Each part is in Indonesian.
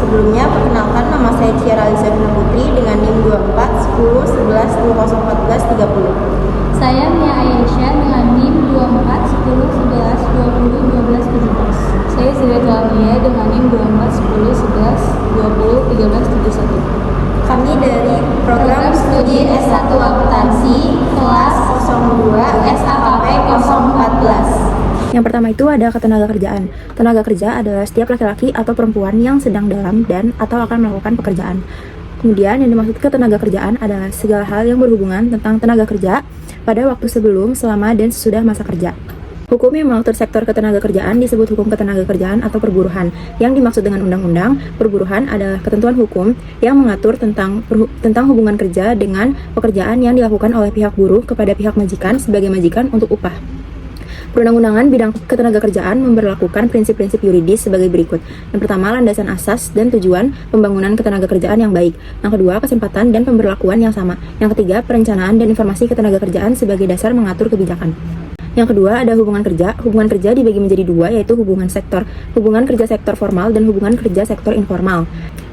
Sebelumnya, perkenalkan nama saya Ciara Alizafina Putri dengan NIM 24 10 11 2014 30. Saya Mia Aisyah dengan NIM 24 10 11 20 12 17. Saya Ziret Lamia dengan NIM 24 10 11 20 13 71. Kami dari Program Studi S1 Akuntansi kelas 02 SAKP 014. Yang pertama itu ada ketenaga kerjaan. Tenaga kerja adalah setiap laki-laki atau perempuan yang sedang dalam dan atau akan melakukan pekerjaan. Kemudian yang dimaksud ketenaga kerjaan adalah segala hal yang berhubungan tentang tenaga kerja pada waktu sebelum, selama, dan sesudah masa kerja. Hukum yang mengatur sektor ketenaga kerjaan disebut hukum ketenaga kerjaan atau perburuhan. Yang dimaksud dengan undang-undang, perburuhan adalah ketentuan hukum yang mengatur tentang hubungan kerja dengan pekerjaan yang dilakukan oleh pihak buruh kepada pihak majikan sebagai majikan untuk upah. Perundang-undangan bidang ketenaga kerjaan memberlakukan prinsip-prinsip yuridis sebagai berikut. Yang pertama, landasan asas dan tujuan pembangunan ketenaga kerjaan yang baik. Yang kedua, kesempatan dan pemberlakuan yang sama. Yang ketiga, perencanaan dan informasi ketenaga kerjaan sebagai dasar mengatur kebijakan. Yang kedua, ada hubungan kerja. Hubungan kerja dibagi menjadi dua, yaitu hubungan sektor. Hubungan kerja sektor formal dan hubungan kerja sektor informal.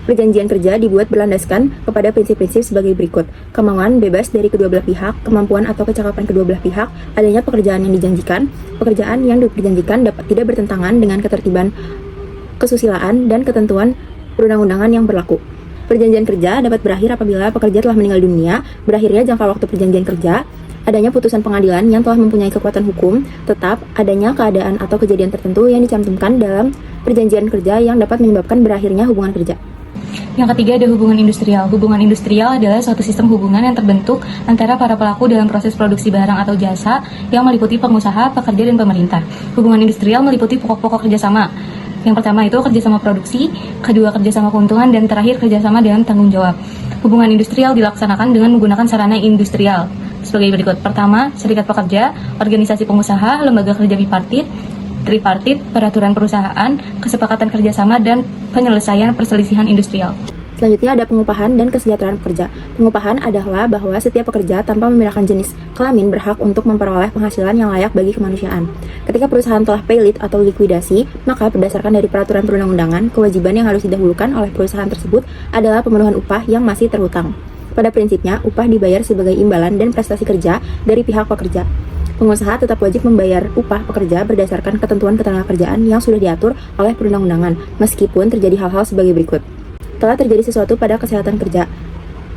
Perjanjian kerja dibuat berlandaskan kepada prinsip-prinsip sebagai berikut. Kemauan bebas dari kedua belah pihak, kemampuan atau kecakapan kedua belah pihak, adanya pekerjaan yang dijanjikan, pekerjaan yang diperjanjikan dapat tidak bertentangan dengan ketertiban, kesusilaan, dan ketentuan perundang-undangan yang berlaku. Perjanjian kerja dapat berakhir apabila pekerja telah meninggal dunia, berakhirnya jangka waktu perjanjian kerja, adanya putusan pengadilan yang telah mempunyai kekuatan hukum, tetap adanya keadaan atau kejadian tertentu yang dicantumkan dalam perjanjian kerja yang dapat menyebabkan berakhirnya hubungan kerja. Yang ketiga ada hubungan industrial. Hubungan industrial adalah suatu sistem hubungan yang terbentuk antara para pelaku dalam proses produksi barang atau jasa yang meliputi pengusaha, pekerja, dan pemerintah. Hubungan industrial meliputi pokok-pokok kerjasama. Yang pertama itu kerjasama produksi, kedua kerjasama keuntungan, dan terakhir kerjasama dalam tanggung jawab. Hubungan industrial dilaksanakan dengan menggunakan sarana industrial sebagai berikut. Pertama, serikat pekerja, organisasi pengusaha, lembaga kerja bipartit, tripartit, peraturan perusahaan, kesepakatan kerjasama, dan penyelesaian perselisihan industrial. Selanjutnya ada pengupahan dan kesejahteraan pekerja. Pengupahan adalah bahwa setiap pekerja tanpa membedakan jenis kelamin berhak untuk memperoleh penghasilan yang layak bagi kemanusiaan. Ketika perusahaan telah pailit atau likuidasi, maka berdasarkan dari peraturan perundang-undangan, kewajiban yang harus didahulukan oleh perusahaan tersebut adalah pemenuhan upah yang masih terhutang. Pada prinsipnya, upah dibayar sebagai imbalan dan prestasi kerja dari pihak pekerja. Pengusaha tetap wajib membayar upah pekerja berdasarkan ketentuan ketenagakerjaan yang sudah diatur oleh perundang-undangan, meskipun terjadi hal-hal sebagai berikut. Telah terjadi sesuatu pada kesehatan kerja.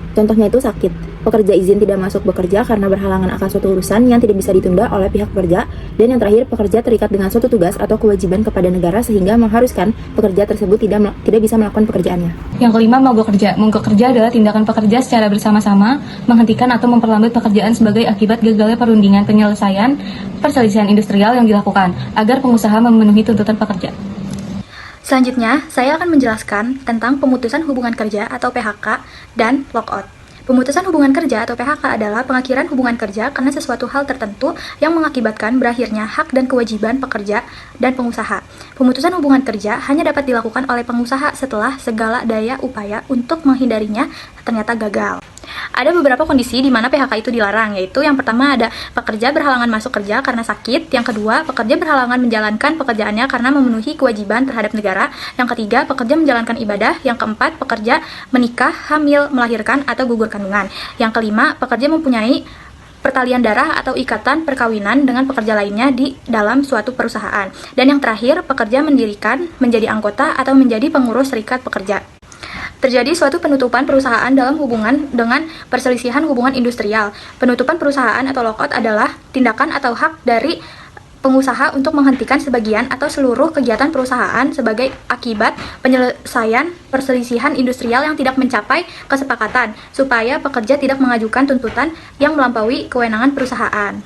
Contohnya itu sakit. Pekerja izin tidak masuk bekerja karena berhalangan akan suatu urusan yang tidak bisa ditunda oleh pihak pekerja. Dan yang terakhir, pekerja terikat dengan suatu tugas atau kewajiban kepada negara sehingga mengharuskan pekerja tersebut tidak bisa melakukan pekerjaannya. Yang kelima, mogok kerja. Mogok kerja adalah tindakan pekerja secara bersama-sama menghentikan atau memperlambat pekerjaan sebagai akibat gagalnya perundingan penyelesaian perselisihan industrial yang dilakukan agar pengusaha memenuhi tuntutan pekerja. Selanjutnya, saya akan menjelaskan tentang pemutusan hubungan kerja atau PHK dan lockout. Pemutusan hubungan kerja atau PHK adalah pengakhiran hubungan kerja karena sesuatu hal tertentu yang mengakibatkan berakhirnya hak dan kewajiban pekerja dan pengusaha. Pemutusan hubungan kerja hanya dapat dilakukan oleh pengusaha setelah segala daya upaya untuk menghindarinya ternyata gagal. Ada beberapa kondisi di mana PHK itu dilarang, yaitu yang pertama ada pekerja berhalangan masuk kerja karena sakit, yang kedua pekerja berhalangan menjalankan pekerjaannya karena memenuhi kewajiban terhadap negara, yang ketiga pekerja menjalankan ibadah, yang keempat pekerja menikah, hamil, melahirkan, atau gugur kandungan, yang kelima pekerja mempunyai pertalian darah atau ikatan perkawinan dengan pekerja lainnya di dalam suatu perusahaan, dan yang terakhir pekerja mendirikan, menjadi anggota, atau menjadi pengurus serikat pekerja. Terjadi suatu penutupan perusahaan dalam hubungan dengan perselisihan hubungan industrial. Penutupan perusahaan atau lockout adalah tindakan atau hak dari pengusaha untuk menghentikan sebagian atau seluruh kegiatan perusahaan sebagai akibat penyelesaian perselisihan industrial yang tidak mencapai kesepakatan, supaya pekerja tidak mengajukan tuntutan yang melampaui kewenangan perusahaan.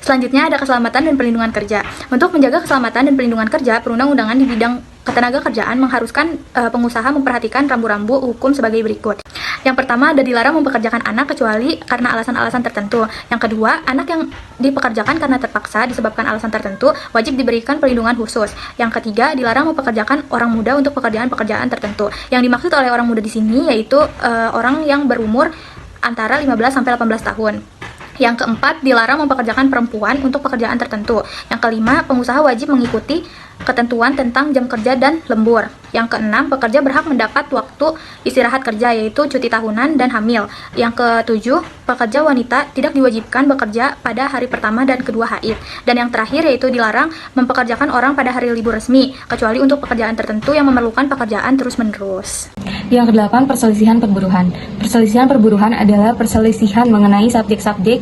Selanjutnya ada keselamatan dan perlindungan kerja. Untuk menjaga keselamatan dan perlindungan kerja, perundang-undangan di bidang ketenaga kerjaan mengharuskan pengusaha memperhatikan rambu-rambu hukum sebagai berikut. Yang pertama ada dilarang mempekerjakan anak kecuali karena alasan-alasan tertentu. Yang kedua, anak yang dipekerjakan karena terpaksa disebabkan alasan tertentu wajib diberikan perlindungan khusus. Yang ketiga, dilarang mempekerjakan orang muda untuk pekerjaan-pekerjaan tertentu. Yang dimaksud oleh orang muda di sini yaitu orang yang berumur antara 15 sampai 18 tahun. Yang keempat, dilarang mempekerjakan perempuan untuk pekerjaan tertentu. Yang kelima, pengusaha wajib mengikuti ketentuan tentang jam kerja dan lembur. Yang keenam, pekerja berhak mendapat waktu istirahat kerja, yaitu cuti tahunan dan hamil. Yang ketujuh, pekerja wanita tidak diwajibkan bekerja pada hari pertama dan kedua haid. Dan yang terakhir, yaitu dilarang mempekerjakan orang pada hari libur resmi, kecuali untuk pekerjaan tertentu yang memerlukan pekerjaan terus-menerus. Yang kedelapan, perselisihan perburuhan. Perselisihan perburuhan adalah perselisihan mengenai subjek-subjek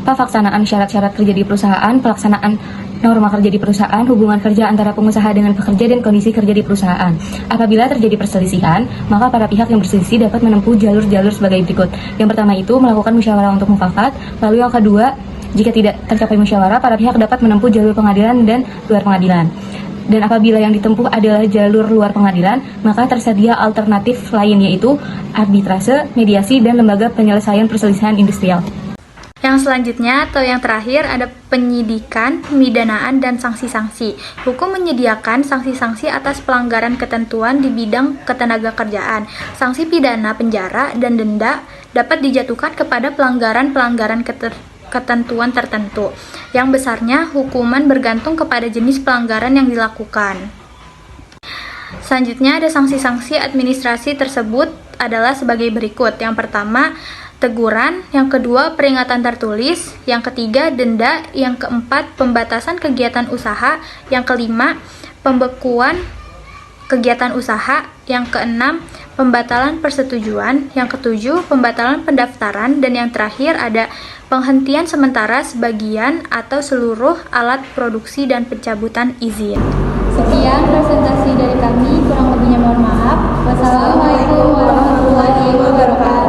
pelaksanaan syarat-syarat kerja di perusahaan, pelaksanaan norma kerja di perusahaan, hubungan kerja antara pengusaha dengan pekerja, dan kondisi kerja di perusahaan. Apabila terjadi perselisihan, maka para pihak yang berselisih dapat menempuh jalur-jalur sebagai berikut. Yang pertama itu melakukan musyawarah untuk mufakat. Lalu yang kedua, jika tidak tercapai musyawarah, para pihak dapat menempuh jalur pengadilan dan luar pengadilan. Dan apabila yang ditempuh adalah jalur luar pengadilan, maka tersedia alternatif lain, yaitu arbitrase, mediasi, dan lembaga penyelesaian perselisihan industrial. Yang selanjutnya atau yang terakhir ada penyidikan, pemidanaan, dan sanksi-sanksi. Hukum menyediakan sanksi-sanksi atas pelanggaran ketentuan di bidang ketenagakerjaan. Sanksi pidana penjara dan denda dapat dijatuhkan kepada pelanggaran-pelanggaran ketentuan tertentu. Yang besarnya hukuman bergantung kepada jenis pelanggaran yang dilakukan. Selanjutnya ada sanksi-sanksi administrasi tersebut adalah sebagai berikut. Yang pertama, teguran. Yang kedua, peringatan tertulis. Yang ketiga, denda. Yang keempat, pembatasan kegiatan usaha. Yang kelima, pembekuan kegiatan usaha. Yang keenam, pembatalan persetujuan. Yang ketujuh, pembatalan pendaftaran. Dan yang terakhir ada penghentian sementara sebagian atau seluruh alat produksi dan pencabutan izin. Sekian presentasi dari kami, kurang lebihnya mohon maaf. Wassalamualaikum warahmatullahi wabarakatuh.